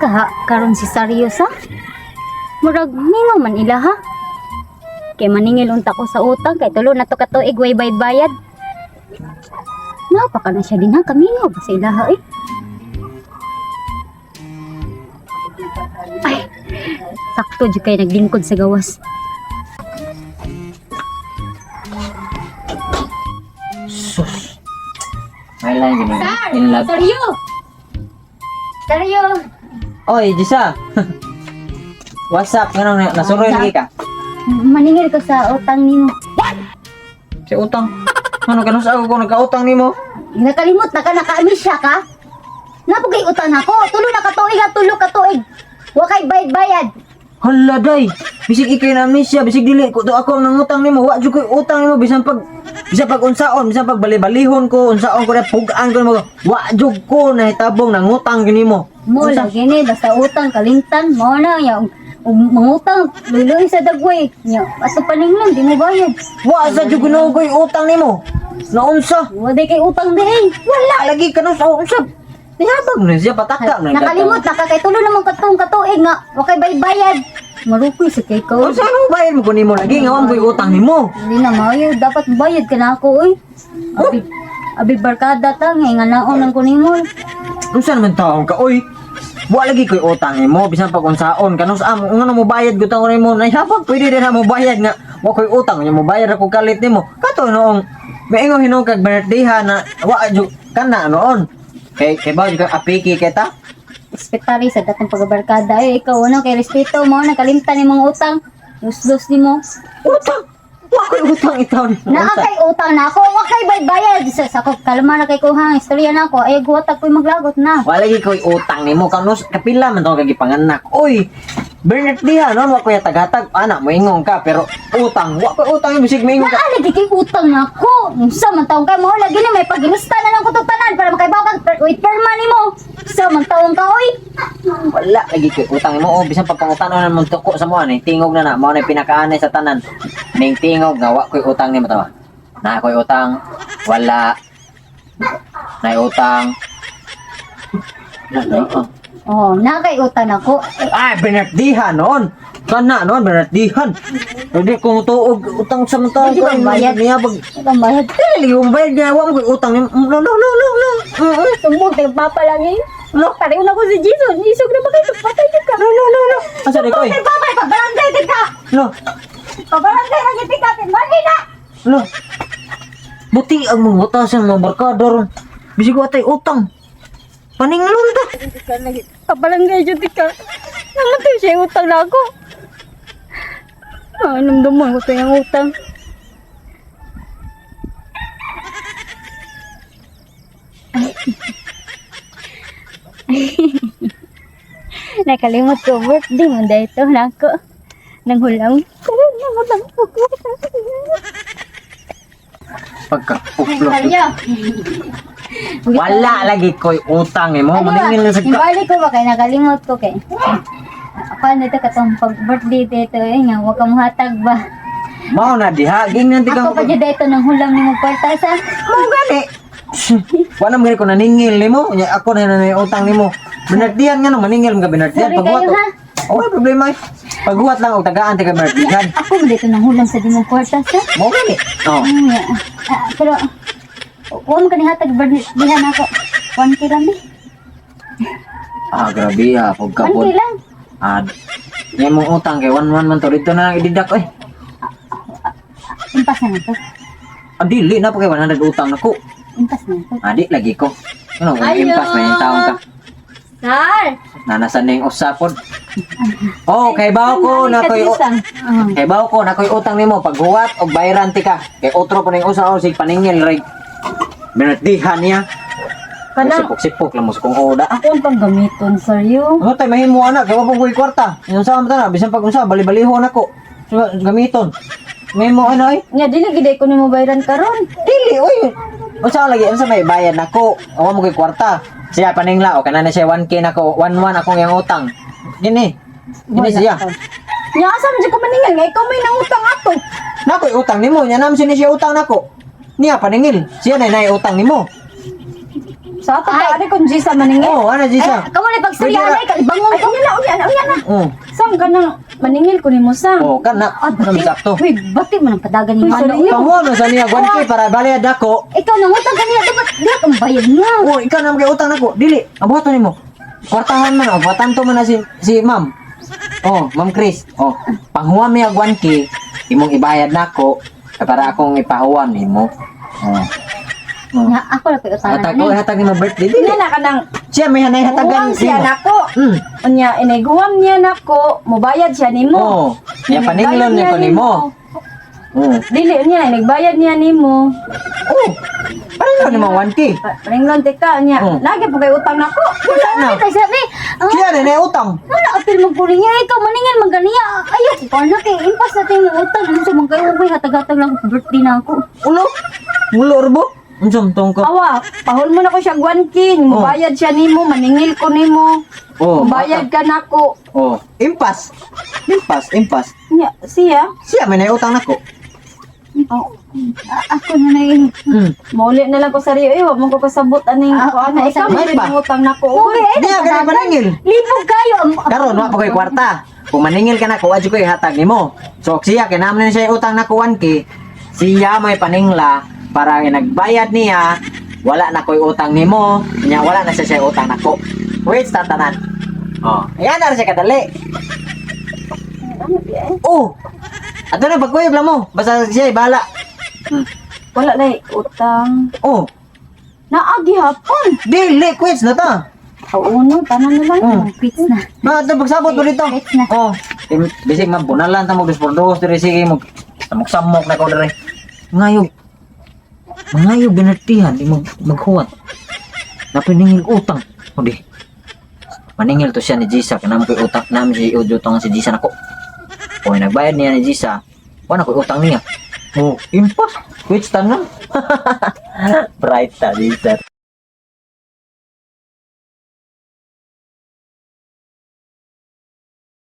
kaha karon si Sarius ha? Murag ningo man ila ha? Kay maningil unta ko sa utang kay tulo na to ka tuig way bayad. Napaka na siya din ha kamingo ba sa ila ha eh. Ay, sakto jud kay naglingkod sa gawas. Sus. May lang gini. In love. Saryo! Oy, Jisa. What's up? Ngano nasuroy lagi ka? Maningil ko sa utang nimo. Si utang. Ano kanus ako kung nagkautang nimo? Nakalimot na ka, naka-amisya ka? Napagay utang ako, tulo na katuig at tulo katuig. Wa kay bayad-bayad. Hala day. Bisig ikay na misya, bisig dili ko to ako ang nangutang nimo. Wa jud ko utang nimo bisan pag unsaon, bisan pag bali-balihon ko, unsaon ko na pugaan ko nimo. Wa jud ko nahitabong nangutang nimo. Mo lagi ni basta utang kalingtan mo na yang mangutang luloy sa dagway. Nya ato paninglan di mo bayad. Wa sa jud ko koy utang nimo. Naunsa? Wa day kay utang day. Wala lagi kanus unsa. Nihabag na siya patakak na. Nakalimot na ka kay tulo namang katuig nga wa kay bayad. Marukoy sa kay ko. Unsa ano bayad mo ko nimo lagi nga koy utang nimo? Hindi na mayo dapat bayad ka na ako oy. Abi barkada ta nga naon lang ko nimo. Unsa naman taong ka oy? Wa lagi koy utang nimo bisan pag unsaon kanus ngano mo bayad gutang ko nimo nahihabag pwede din na mo bayad nga wa koy utang nya mo bayad ako kalit nimo. Kato noong maingon hinung kag birthday ha na wa jud kana noon. Kay ba jud ka apiki kita? Respetari sa datong pagbarkada ay ikaw ano kay respeto mo nakalimtan nimong utang. Lus-lus nimo. Utang. Wa koy utang itaw nimo. Naa kay utang na ako, wa kay bayad sa sakop kalma na kay kuhang istorya na ako ay guwatag ko'y maglagot na. Wa lagi koy utang nimo kanus kapila man to kag gipanganak. Oy. Birthday ha no wa koy tagatag ana moingon ka pero utang wa koy utang bisig moingon ka. Naa lagi kay utang na ako. Unsa man taong kay mo lagi ni may pagilista na lang ko tanan para makaibaw ka with perma nimo. Unsa man taong ka oy? Wala lagi koy utang mo oh bisan pagpangutanon mo tuko sa mo ani tingog na mao na pinakaanay sa tanan ning tingog nga wa koy utang nimo tawa na koy utang wala na utang na Oh, naa kay utang ako. ay binatdihan noon kana noon binatdihan hindi ko tuog utang sa mga Hindi ba bayad? niya pag Utang bayad. dili yung bayad niya wa mo koy utang nimo lo Sumbong tayo papa lagi. lo Pareho na ko si Jason. Isog na makita. Patay ka. lo asa di koy Sumbong papa. Pabarangay din ka. lo Pabarangay na yung tikatin. Mali na. lo buti ang mga butasan mga barkada ron bisig wa tay utang paningalon ta Pabarangay dyan ka. Namatay siya yung utang na ako. Namdaman ko ito yung utang. Nakalimot ko birthday mo dahil ito na ako. Nang hulang ko. pagka-uplo Kaya. wala lagi koy utang mo maningil na sa ka Balik ko ba kay nakalimot ko kay. Paano ito katong pag-birthday dito eh nga, huwag ka muhatag ba? mao na diha gingnan ti Ako ka pa dyan dito nang hulam ni mo kwarta sa. mao gani wala mo ko naningil nimo nya ako na utang nimo binardihan nga no maningil nga binardihan Sorry pagbuhat kayo, ha? oh problema pagbuhat lang og tagaan ti ka binardihan Ako ba dito nang hulam sa di mo kwarta sa? mao gani oh Pero, huwag mo kanihatag birthday na ako. 1K lang eh. grabe ha 1K pagkapon lang. nya mo utang kay 1 man to dito na lang ididak Impas na to. dili na pa kay 100 utang nako Impas na to. di lagi ko ano kung impas may taon ka Sir! nanasan na yung usapon oh kay bawo ko na koy kay bawo ko na koy utang nimo paghuwat og bayaran ti ka kay otro pa ning usa o sig paningil ray binatdihan niya Kanang- sipok lang mo sa kung oda Ako ang panggamiton, sir, yun. ano tay mahimo anak kay wa pong koy kwarta yung sa ta na bisan pag unsa bali-balihon ako gamiton mahimo ano ay Nga, dili giday ko ni mo bayaran karon. dili oy unsa lagi unsa may bayad nako awa mo koy kwarta siya paningla o kana na siya 1K nako 1 akong yang utang gini siya Nga, asa mo ko maningil nga, ikaw may nangutang ato. nakoy utang nimo nya nam siya utang nako niya paningil siya na utang nimo Sa ato Ay. ka ani kun Jisa maningil. Oh, ano Jisa? Kamu na pagstorya Pwede na, bangon Ay, ko. unya na. Oh. Sang ka nang maningil ko nimo sang. Oh, kana. Ano sakto? Uy, bati mo ng padagan ni Uy, Mano. sorry. Kamu na sa niya 1K para bayad ako. Ikaw nangutang kanina, dapat diha kang bayad niya. Oh, ikaw na magay utang nako. Dili, abuhaton nimo. Kwartahan man, abuhatan to man na si Ma'am. Oh, Ma'am Chris. Oh, panghuwam mi 1K, imong ibayad nako para akong ipahuwam nimo. Oh. Oh. Nga, ako na pag-utangan Hatag na ko eh. hatag nimo birthday dili. Unya na ka nang Siya may hanay hatagan guwam siya nimo. nako. Hmm. Unya iniguwam niya nako, mobayad siya nimo. Oh, ya paninglon niya ko nimo. Oh. Dili niya nagbayad niya nimo. Oh. Paninglon nimo 1K. Paringlon tika niya. Oh. Lagi po kay utang nako. Wala na. Ito sabi, Siya na na utang. wala apil magkuling niya, ikaw maningil magganiya. Ayaw ko na kay impas natin yung utang. Ano sa mga kayo, uy, hatag-hatag lang ako, birthday na ako. Ulo. Ulo urbo. Unsam tong ko. Awa, pahon mo na ko siya guwankin. Mobayad siya nimo, maningil ko nimo. Oh. Mobayad ka nako. Oh. Impas. Impas. Nya siya. Siya may na utang nako. Oh, Ako na na yun. mauli na lang ko sa riyo. Wa mo ko kasabot aning Ah, ko ana ah, ikaw may may ba? utang nako. Uy, Diya ka na paningil. Libog kayo. Karon wa pa koy kwarta. Kung maningil ka na ko adyo koy hatag nimo. So siya kinahanglan na siya utang na ko 1K. Siya may paningla para nagbayad niya. Wala na koy utang nimo. Nya wala na siya utang nako. Wait tatanan. Oh, yan na siya kadali. Oh. Ato na pagkuyog lang mo. Basta siya bahala. wala na utang. Oh, Naagi hapon. dili quits na ta. Pauno tanan na lang. Oh. Quits na. Ma, ito pagsabot mo dito. Quits na. Oh, bisig mabunalan ta mo dos por dos diri sige mo. Samok-samok na ko diri. Ngayog. Ngayog binatihan di maghuwat. Napiningil utang. O di. Maningil to siya ni Jisa kanamo koy utang namin si utang si Jisa nako. O nagbayad niya ni Jisa. Wala koy utang niya. Oh, impas. Quits tanan. Bright ta Jisa.